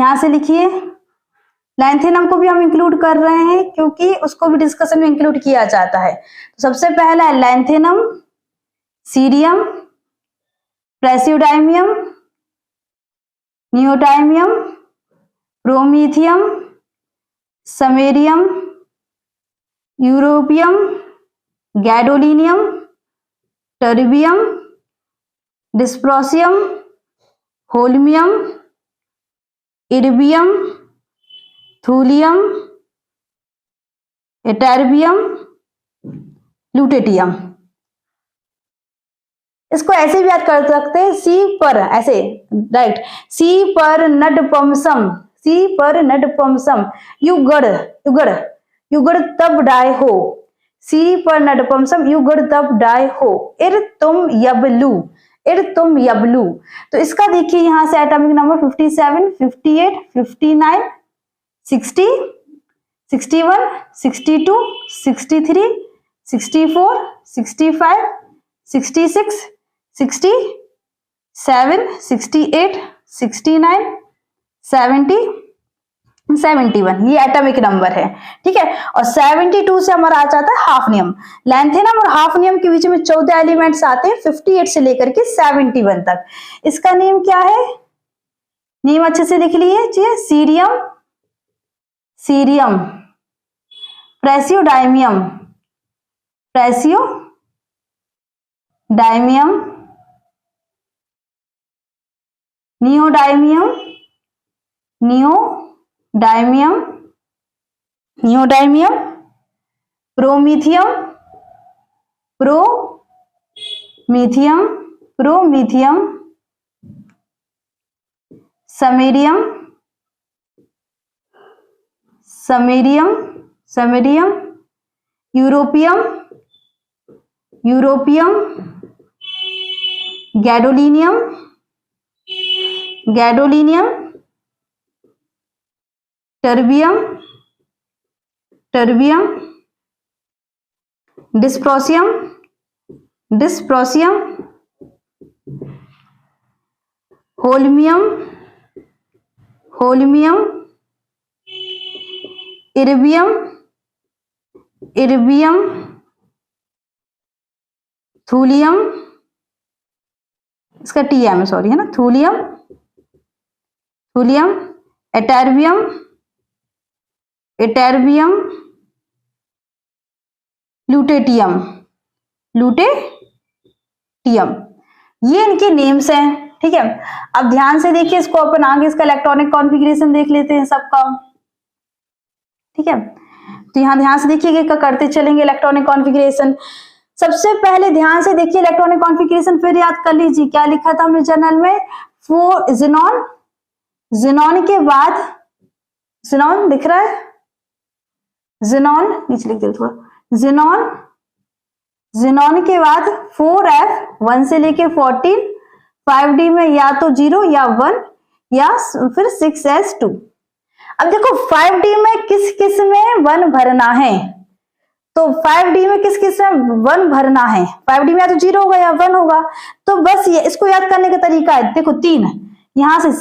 यहां से लिखिए, लैंथेनम को भी हम इंक्लूड कर रहे हैं क्योंकि उसको भी डिस्कशन में इंक्लूड किया जाता है। तो सबसे पहला है lanthanum, cerium, praseodymium, neodymium, promethium, samarium, europium, gadolinium, terbium, dysprosium, holmium, erbium, thulium, ytterbium, lutetium. इसको ऐसे भी याद कर सकते हैं, सी पर ऐसे राइट, सी पर नडपमसम, सी पर नडपमसम, युगड़ युगड़ युगड़ तब डाय हो, सी पर नडपमसम युगड़ तब डाय हो, इर तुम यबलू, इर तुम यबलू। तो इसका देखिए यहां से एटॉमिक नंबर 57, 58, 59, 60, 61, 62, 63, 64, 65, 66, 67, 68, 69, 70, 71, ये एटॉमिक नंबर है। ठीक है, और 72 से हमारा आ जाता है हाफनियम। लैंथेनम और हाफनियम के बीच में 14 एलिमेंट्स आते हैं 58 से लेकर के 71 तक। इसका नेम क्या है, नेम अच्छे से लिख लीजिए, cerium, cerium, praseodymium, praseodymium, neodymium, neodymium, neodymium, promethium, promethium, promethium, samarium, samarium, samarium, europium, europium, gadolinium, gadolinium, terbium, terbium, dysprosium, dysprosium, holmium, holmium, erbium, erbium, thulium, इसका टीएम सॉरी है ना, thulium, thulium, ytterbium, ytterbium, lutetium, lutetium, ये इनके names हैं। ठीक है, अब ध्यान से देखिए इसको, अपन आगे इसका इलेक्ट्रॉनिक कॉन्फ़िगरेशन देख लेते हैं सबका। ठीक है, तो यहां ध्यान से देखिए करते चलेंगे इलेक्ट्रॉनिक कॉन्फ़िगरेशन। सबसे पहले ध्यान से देखिए इलेक्ट्रॉनिक कॉन्फ़िगरेशन, फिर याद कर लीजिए क्या लिखा था हमने जर्नल में, 4 ज़ीनॉन, ज़ीनॉन के बाद, ज़ीनॉन दिख रहा है, ज़ीनॉन नीचे लिख दे थोड़ा, ज़ीनॉन, ज़ीनॉन के बाद 4f 1 से लेके 14, 5d में या तो 0 या 1 या फिर 6s2। अब देखो 5d में किस किस में 1 भरना है, तो 5d में किस किस में 1 भरना है, 5d में या तो 0 होगा या 1 होगा। तो बस ये इसको याद करने का तरीका है, देखो 3, यहां से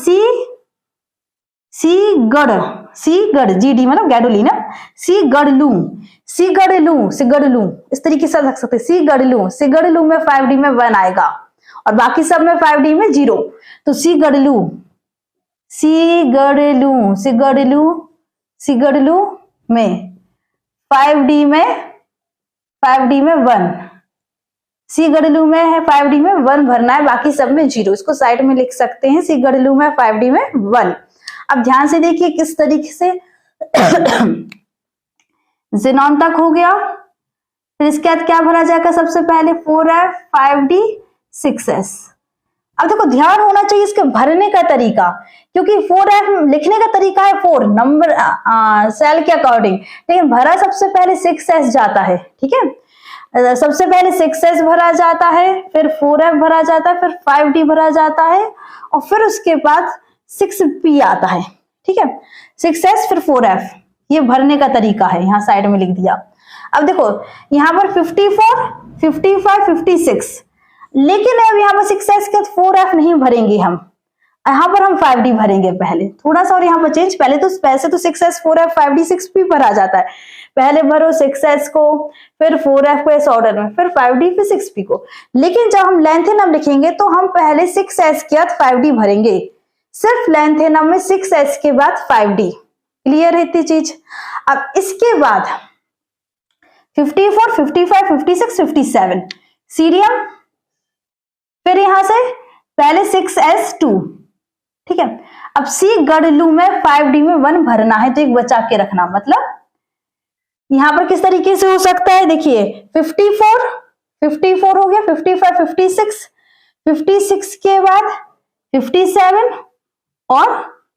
सी गढ़, सी गढ़, जीडी मतलब गैडोलिनम, सी गढ़लू, सी गढ़लू, सी गढ़लू, इस तरीके से रख सकते, सी गढ़लू, सी गढ़लू में 5d में 1 आएगा और बाकी सब में 5d में 0। तो सी गढ़लू, सी गढ़लू, सी गढ़लू, सी गढ़लू में 5d में 1, सी गढ़लू में है 5d में 1 भरना है, बाकी सब में 0। इसको साइड में लिख सकते हैं, सी गढ़लू में 5d में 1। अब ध्यान से देखिए किस तरीके से ज़ीनॉन तक हो गया, फिर इसके बाद क्या भरा जाएगा, सबसे पहले 4f 5d 6s। अब देखो ध्यान होना चाहिए इसके भरने का तरीका, क्योंकि 4f लिखने का तरीका है 4 नंबर सेल के अकॉर्डिंग, लेकिन भरा सबसे पहले 6s जाता है। ठीक है, सबसे पहले 6s भरा जाता है, फिर 4f भरा जाता है, फिर 5d भरा जाता है और फिर उसके बाद 6p आता है। ठीक है, 6s फिर 4f, ये भरने का तरीका है, यहां साइड में लिख दिया। अब देखो यहां पर 54, 55, 56, लेकिन अब यहाँ पर 6s के 4f नहीं भरेंगे हम, यहाँ पर हम 5D भरेंगे पहले थोड़ा सा, और यहाँ पर चेंज, पहले तो वैसे तो 6s 4f 5D 6p भरा जाता है, पहले भरो 6s को, फिर 4f को इस ऑर्डर में, फिर 5D फिर 6p को। लेकिन जब हम लेंथेनम लिखेंगे तो हम पहले 6s के बाद 5D भरेंगे, सिर्फ लेंथेनम में 6s के बाद 5D। क्लियर है इतनी चीज। अब इसके बाद 54, 55, 56, 57 सीरियम, फिर यहां से पहले 6s2, ठीक है। अब सी गड़लू में 5D में 1 भरना है, तो एक बचा के रखना, मतलब यहां पर किस तरीके से हो सकता है, देखिए 54 हो गया, 55, 56 के बाद 57 और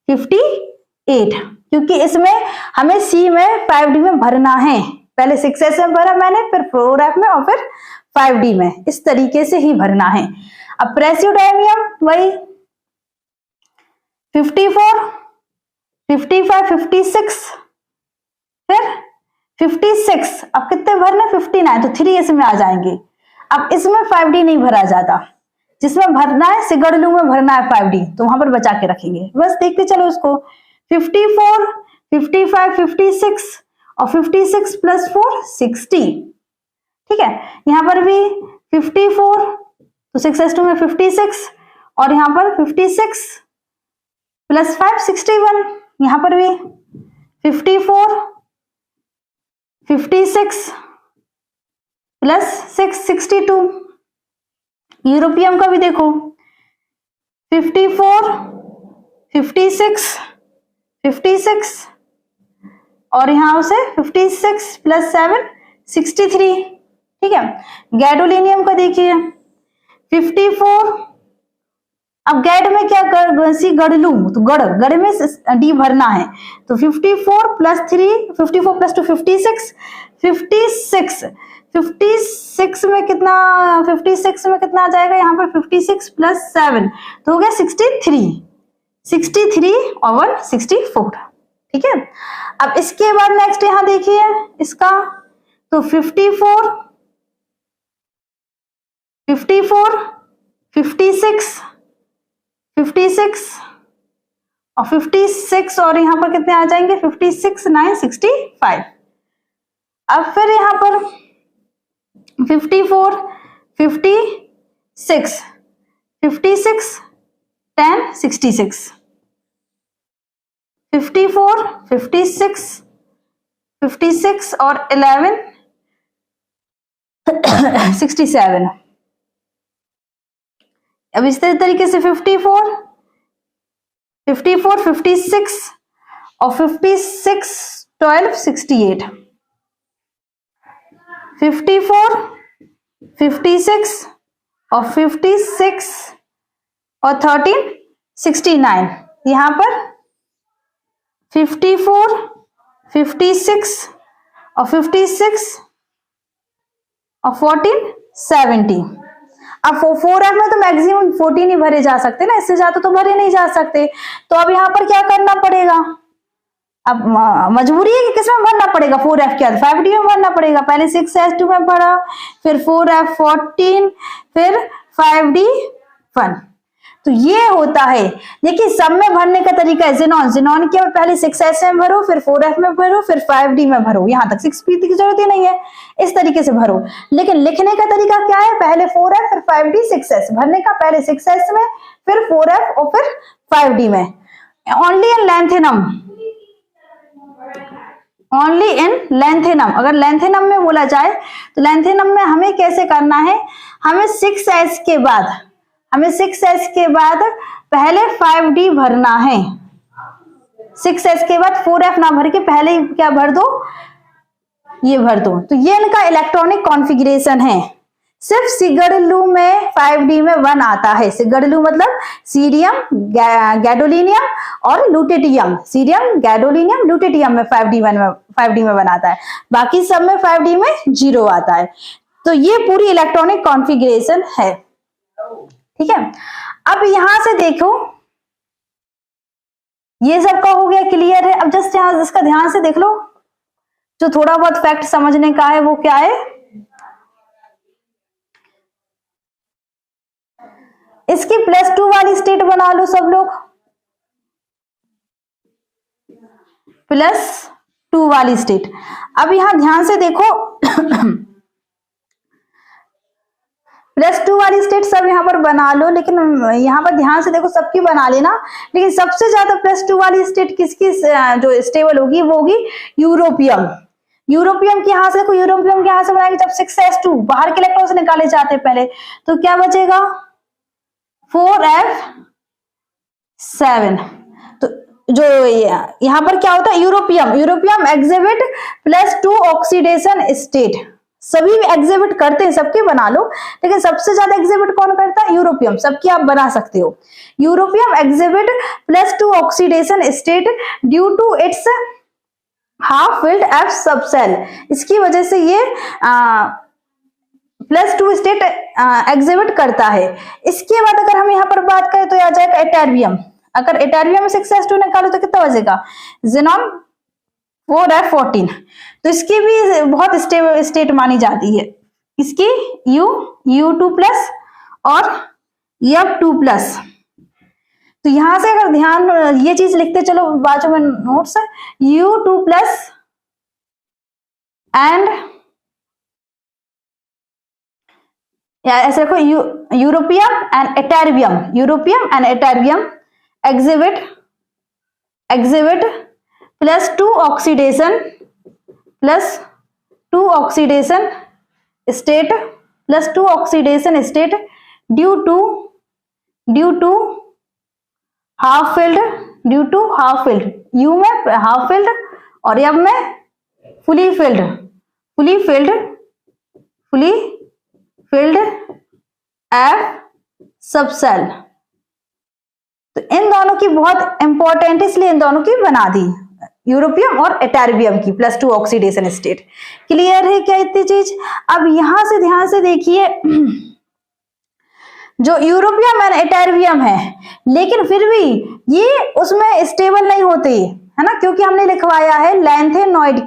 58, क्योंकि इसमें हमें सी में 5D में भरना है, पहले 6s में भरा मैंने, फिर 4f में और फिर 5D में, इस तरीके से ही भरना है। अब प्रेसियोडायमियम वही 54, 55, 56, फिर 56, अब कितने भरने, 59, तो 3 इसमें आ जाएंगे। अब इसमें 5D नहीं भरा जाता, जिसमें भरना है सिगड़लू में भरना है 5D, तो वहां पर बचा के रखेंगे, बस देखते चलो उसको। 54, 55, 56 और 56 प्लस 4 60, ठीक है। यहां पर भी 54, तो 6s2 में 56, और यहां पर 56 प्लस 5 61, यहां पर भी 54, 56 प्लस 6 62। यूरोपियम का भी देखो 54, 56, 56 और यहां से 56 प्लस 7 63, ठीक है। गैडोलिनियम का देखिए 54, अब गैड में क्या सी गड़लू, तो गड़ में डी भरना है, तो 54 प्लस 3, 54 प्लस 2 56, 56 में कितना, 56 में कितना आ जाएगा, यहाँ पर 56 प्लस 7 तो हो गया 63 और 1 64, ठीक है। अब इसके बाद नेक्स्ट यहां देखिए इसका, तो 54, 56 और 56 और यहां पर कितने आ जाएंगे, 56 9 65। अब फिर यहां पर 54, 56, 10 66, 54, 56 और 11 67। अब इस तरीके से 54, 56 और 56 12 68, 54, 56 और 56 और 13 69। यहां पर 54, 56 और 56 और 14 70। अब 4f में तो मैक्सिमम 14 ही भरे जा सकते ना, इससे ज्यादा तो भरे नहीं जा सकते। तो अब यहाँ पर क्या करना पड़ेगा, अब मजबूरी है कि किसमें भरना पड़ेगा, 4f के बाद 5D में भरना पड़ेगा। पहले 6s2 में भरा, फिर 4f 14, फिर 5D 1। तो ये होता है, देखिए सब में भरने का तरीका है। जिनॉन के पहले 6s में भरो, फिर 4f में भरो, फिर 5D में भरो, यहां तक 6p की जरूरत ही नहीं है, इस तरीके से भरो। लेकिन लिखने का तरीका क्या है, पहले 4f फिर 5D 6s भरने का, पहले 6s में फिर 4f और फिर 5D में। Only in lanthanum, only in lanthanum. अगर लेंथेनम में बोला जाए तो लेंथेनम में हमें कैसे करना है, हमें 6s के बाद पहले 5D भरना है, 6s के बाद 4f ना भर के पहले क्या भर दो, ये भर दो। तो ये इनका इलेक्ट्रॉनिक कॉन्फ़िगरेशन है। सिर्फ सिगड़लू में 5D में 1 आता है। सिगड़लू मतलब सीरियम, गैडोलिनियम और लुटेटियम। सीरियम, गैडोलिनियम, लुटेटियम में 5D में 1 आता है, बाकी सब में 5D में 0 आता है। तो ये पूरी इलेक्ट्रॉनिक कॉन्फ़िगरेशन है, ठीक है। अब यहां से देखो, ये सबका हो गया क्लियर है। अब जस्ट यहां इसका ध्यान से देख लो, जो थोड़ा बहुत फैक्ट समझने का है वो क्या है, इसकी +2 वाली स्टेट बना लो सब लोग। +2 वाली स्टेट। अब यहां ध्यान से देखो +2 वाली स्टेट सब यहाँ पर बना लो, लेकिन यहाँ पर ध्यान से देखो सबकी बना लेना, लेकिन सबसे ज्यादा +2 वाली स्टेट किसकी जो स्टेबल होगी वो होगी यूरोपियम। यूरोपियम की यहां से देखो, यूरोपियम की यहां से बनाएंगे जब 6s2 बाहर के इलेक्ट्रॉन निकाले जाते हैं पहले, तो क्या बचेगा 4f7। तो जो यहाँ पर क्या होता है europium, europium exhibit +2 oxidation state. सभी एग्जिबिट करते हैं, सबके बना लो, लेकिन सबसे ज्यादा एग्जिबिट कौन करता है यूरोपियम। सबकी आप बना सकते हो। Europium exhibit +2 oxidation state due to its half filled F subshell. इसकी वजह से ये +2 स्टेट एग्जिबिट करता है। इसके बाद अगर हम यहाँ पर बात करें तो आ जाएगा एटैरियम। अगर एटैरियम में 6s2 निकालो तो कितना बचेगा ज़ेनॉन 4f14। तो इसकी भी बहुत स्टेबल स्टेट मानी जाती है, इसकी U2+ और F2+। तो यहां से अगर ध्यान ये चीज लिखते चलो बाजू में नोट्स, U2+ एंड ऐसे देखो europium and ytterbium, europium and ytterbium exhibit +2 oxidation state +2 oxidation state due to half filled, यू में हाफ फिल्ड और एफ में फुली फिल्ड एफ सबसेल। तो इन दोनों की बहुत इंपॉर्टेंट, इसलिए इन दोनों की बना दी, यूरोपियम और एटैरियम की +2 ऑक्सीडेशन स्टेट। क्लियर है क्या इतनी चीज। अब यहां से ध्यान से देखिए, जो यूरोपियम एंड एटैरियम है, लेकिन फिर भी ये उसमें स्टेबल नहीं होते है ना, क्योंकि हमने लिखवाया है लैंथेनॉइड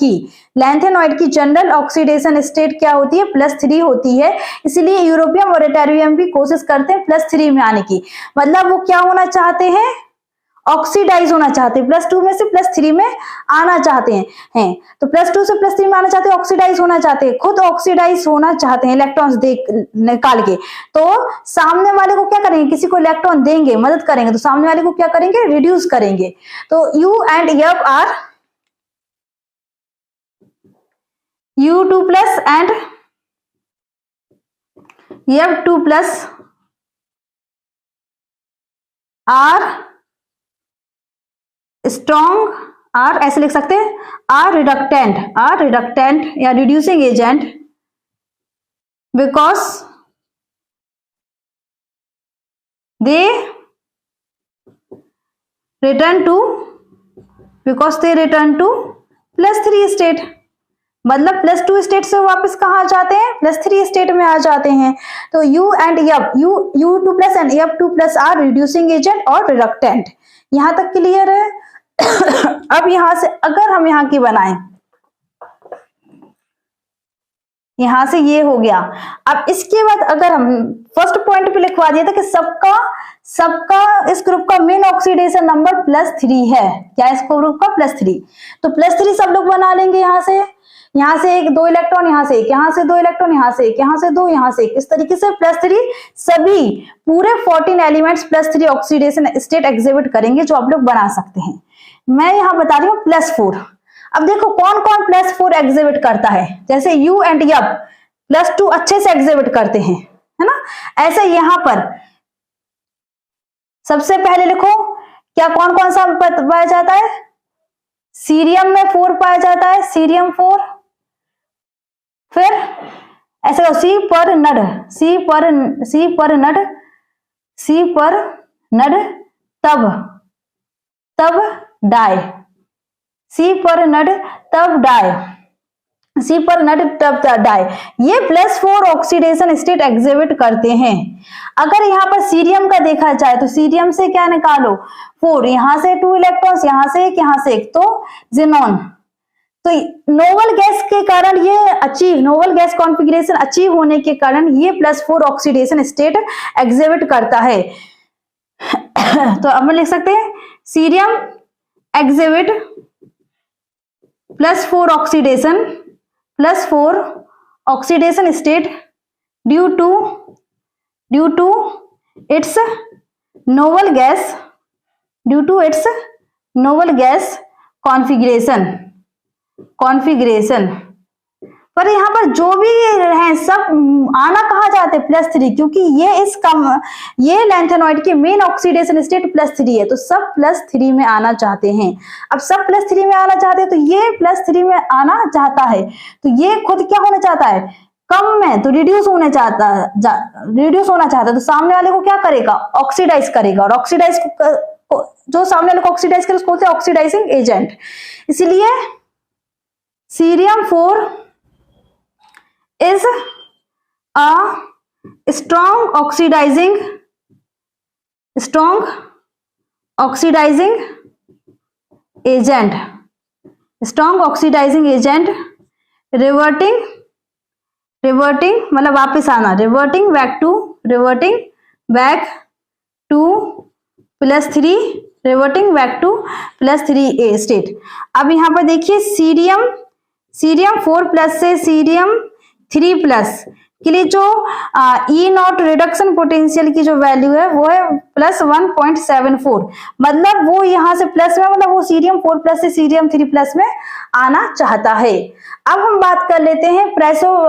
की जनरल ऑक्सीडेशन स्टेट क्या होती है +3 होती है। इसलिए यूरोपियम और एटैरियम भी कोशिश करते हैं +3 में आने की। मतलब वो क्या होना चाहते हैं, ऑक्सीडाइज होना चाहते हैं, +2 में से +3 में आना चाहते हैं। तो +2 से +3 में आना चाहते हैं, ऑक्सीडाइज होना चाहते हैं, खुद ऑक्सीडाइज होना चाहते हैं इलेक्ट्रॉन्स निकाल के। तो सामने वाले को क्या करेंगे, किसी को इलेक्ट्रॉन देंगे, मदद करेंगे, तो सामने वाले को क्या करेंगे, रिड्यूस करेंगे। तो U and F are U2+ and F2+ are strong, are ऐसे लिख सकते हैं, आर रिडक्टेंट या reducing agent because they return to +3 state. मतलब +2 स्टेट से वापस कहाँ आ जाते हैं, +3 स्टेट में आ जाते हैं। तो U and F, U2+ and F2+ are reducing agent और रिडक्टेंट। यहां तक क्लियर है। अब यहां से अगर हम यहां की बनाएं, यहां से ये हो गया। अब इसके बाद अगर हम फर्स्ट पॉइंट पे लिखवा दिया था कि सबका इस ग्रुप का मेन ऑक्सीडेशन नंबर +3 है, क्या इस ग्रुप का +3। तो +3 सब लोग बना लेंगे। यहां से एक 2 इलेक्ट्रॉन, यहां से एक, यहां से 2 इलेक्ट्रॉन, यहां से एक, यहां से 2, यहां से एक, इस तरीके से +3 सभी पूरे 14 एलिमेंट्स +3 ऑक्सीडेशन स्टेट एग्जिबिट करेंगे, जो आप लोग बना सकते हैं। मैं यहां बता रही हूँ +4। अब देखो कौन कौन +4 एग्जिबिट करता है। जैसे U and F +2 अच्छे से एग्जिबिट करते हैं, है ना। ऐसे यहां पर सबसे पहले लिखो क्या कौन कौन सा पाया जाता है। सीरियम में 4 पाया जाता है, सीरियम 4। फिर ऐसे सी पर नड तब डाई, सी पर नड तब डाई, ये +4 ऑक्सीडेशन स्टेट एग्जिबिट करते हैं। अगर यहाँ पर सीरियम का देखा जाए तो सीरियम से क्या निकालो 4, यहां से 2 इलेक्ट्रॉन्स, यहां से एक, यहां से एक, तो ज़ेनॉन। तो नोबल गैस के कारण ये नोबल गैस कॉन्फ़िगरेशन अचीव होने के कारण ये +4 ऑक्सीडेशन स्टेट एग्जिबिट करता है। तो अब हम लिख सकते हैं cerium exhibit +4 oxidation state due to its novel gas configuration। पर यहाँ पर जो भी है सब आना कहाँ चाहते हैं +3, क्योंकि ये लैंथेनॉइड की मेन ऑक्सीडेशन स्टेट +3 है, तो सब +3 में आना चाहते हैं। अब सब +3 में आना चाहते हैं तो ये +3 में आना चाहता है, तो ये खुद क्या होना चाहता है, कम में, तो रिड्यूस होना चाहता है, तो सामने वाले को क्या करेगा, ऑक्सीडाइज करेगा, और ऑक्सीडाइज जो सामने वाले को ऑक्सीडाइज करे उसको बोलते हैं ऑक्सीडाइजिंग एजेंट। इसीलिए cerium 4 is a strong oxidizing agent reverting मतलब वापस आना, reverting back to +3 स्टेट। अब यहाँ पर देखिए सीरियम 4+ से सीरियम 3+ के लिए जो ई नॉट रिडक्शन पोटेंशियल की जो वैल्यू है वो है +1.74, मतलब वो यहाँ से प्लस में, मतलब वो सीरियम 4+ से सीरियम 3+ में आना चाहता है। अब हम बात कर लेते हैं प्रेसो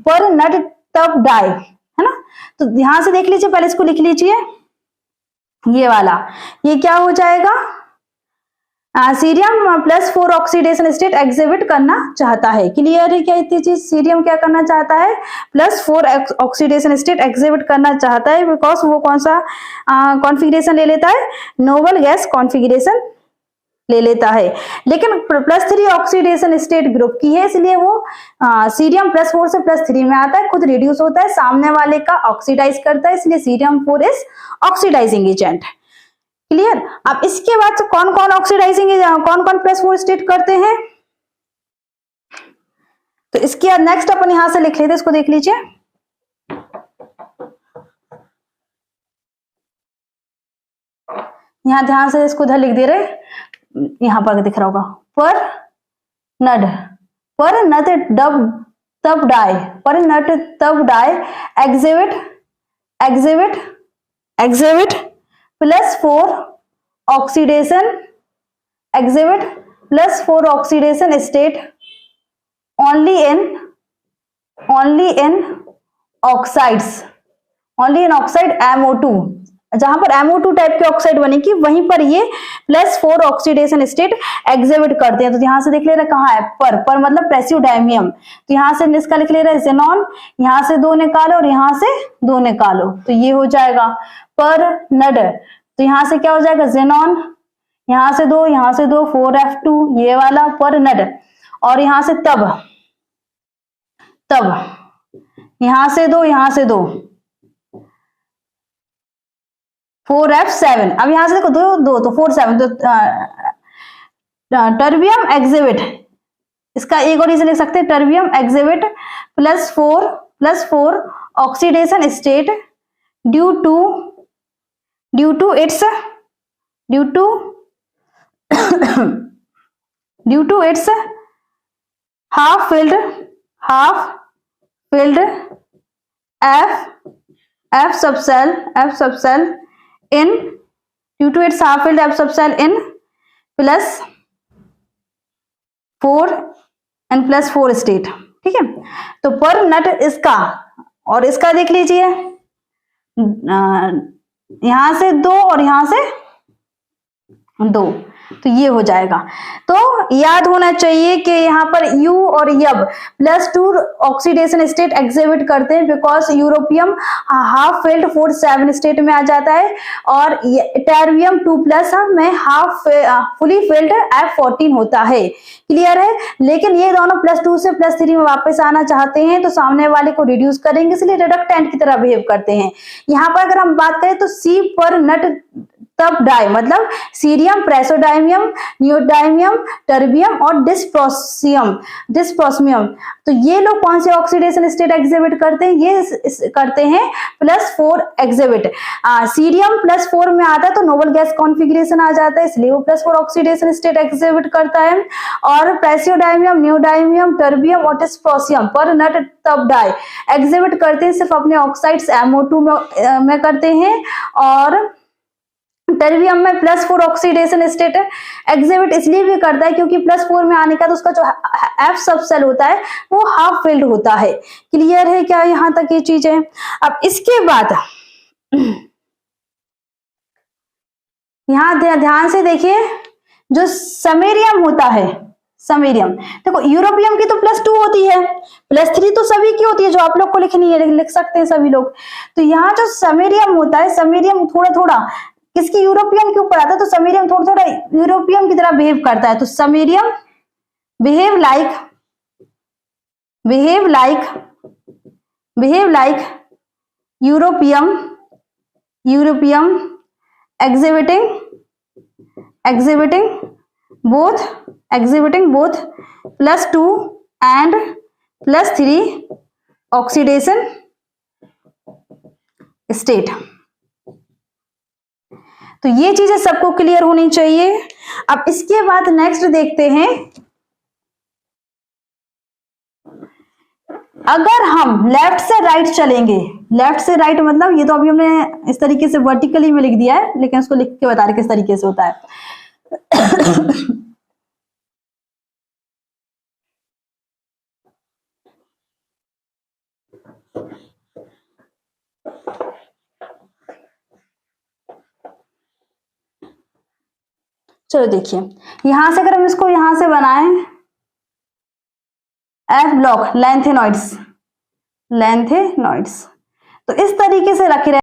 पर नट तब डाई, है ना, तो ध्यान से देख लीजिए, पहले इसको लिख लीजिए, ये वाला, ये क्या हो जाएगा, सीरियम +4 ऑक्सीडेशन स्टेट एग्जिबिट करना चाहता है। क्लियर है क्या इतनी चीज, सीरियम क्या करना चाहता है, +4 ऑक्सीडेशन स्टेट एग्जिबिट करना चाहता है, बिकॉज वो कौन सा कॉन्फ़िगरेशन ले लेता है, नोबल गैस कॉन्फ़िगरेशन ले लेता है। लेकिन +3 ऑक्सीडेशन स्टेट ग्रुप की है, इसलिए वो सीरियम +4 से +3 में आता है, खुद रिड्यूस होता है, सामने वाले का ऑक्सीडाइज करता है, इसलिए cerium 4 is oxidising agent. Clear. अब इसके बाद कौन कौन ऑक्सीडाइजिंग, कौन कौन +4 स्टेट करते हैं, तो इसके बाद नेक्स्ट अपन यहां से लिख लेते हैं, इसको देख लीजिए, यहां ध्यान से इसको इधर लिख दे रहे, यहां पर दिख रहा होगा, पर नट तब डाई exhibit +4 oxidation state only in oxide MO2, जहां पर MO2 टाइप के ऑक्साइड बनेगी वहीं पर ये +4 ऑक्सीडेशन स्टेट एग्जिबिट करते हैं। तो यहां से देख ले रहे कहाँ है, पर मतलब प्रेसियोडाइमियम, तो यहां से इसका लिख ले रहे जेनॉन, यहां से 2 निकालो और यहां से 2 निकालो, तो ये हो जाएगा पर नड, तो यहां से क्या हो जाएगा जेनॉन, यहां से 2 4F2 ये वाला पर नड, और यहां से तब यहां से 2 4F7। अब यहां से देखो 2 तो 4 7, तो टर्बियम एग्जिबिट, इसका एक और रीजन लिख सकते हैं, terbium exhibit +4 oxidation state due to its half filled F subcell in due to its half filled F subcell in +4 state. ठीक है, तो पर नट इसका और इसका देख लीजिए, यहां से 2 और यहां से 2, तो ये हो जाएगा। तो याद होना चाहिए कि यहाँ पर U और यब +2 ऑक्सीडेशन स्टेट एग्जिबिट करते हैं, because europium half filled 4 state में आ जाता है, और टेरबियम 2+ में फुली फिल्ड F14 होता है। क्लियर है, लेकिन ये दोनों +2 से +3 में वापस आना चाहते हैं, तो सामने वाले को रिड्यूस करेंगे, इसलिए रिडक्टेंट की तरह बिहेव करते हैं। यहाँ पर अगर हम बात करें तो C पर नट तब डाई मतलब सीरियम, प्रेसोडायमियम, नियोडायमियम, टर्बियम और डिस्प्रोस्मियम। तो ये लोग कौन से ऑक्सीडेशन स्टेट एग्जिबिट करते हैं? ये करते हैं +4 एग्जिबिट। सीरियम +4 में आता है तो नोबल गैस कॉन्फ़िगरेशन आ जाता है, इसलिए वो +4 ऑक्सीडेशन स्टेट एग्जिबिट करता है। और प्रेसोडायमियम, नियोडायमियम, टर्बियम और डिस्प्रोसियम पर नट तब डाई एग्जिबिट करते हैं सिर्फ अपने ऑक्साइड्स MO2 में करते हैं। और टर्बियम में +4 ऑक्सीडेशन स्टेट एग्जिबिट इसलिए भी करता है क्योंकि +4 में आने का तो उसका जो F सब सेल होता है वो हाफ फिल्ड होता है। क्लियर है क्या यहां तक ये चीजें? अब इसके बाद यहां ध्यान से देखिए, जो समेरियम होता है, समेरियम देखो यूरोपियम की तो +2 होती है, +3 तो सभी की होती है, जो आप लोग को लिखनी है लिख सकते हैं सभी लोग। तो यहाँ जो समेरियम होता है, समेरियम थोड़ा थोड़ा किसकी यूरोपियम के ऊपर आता है, तो समेरियम थोड़ा थोड़ा यूरोपियम की तरह बिहेव करता है। तो samarium behave like europium exhibiting both +2 and +3 oxidation state। तो ये चीजें सबको क्लियर होनी चाहिए। अब इसके बाद नेक्स्ट देखते हैं, अगर हम लेफ्ट से राइट चलेंगे, लेफ्ट से राइट मतलब ये तो अभी हमने इस तरीके से वर्टिकली में लिख दिया है, लेकिन उसको लिख के बता रहे किस तरीके से होता है। चलो देखिए, यहां से अगर हम इसको यहां से बनाएं, F ब्लॉक लेंथेनॉइड्स, तो इस तरीके से रखे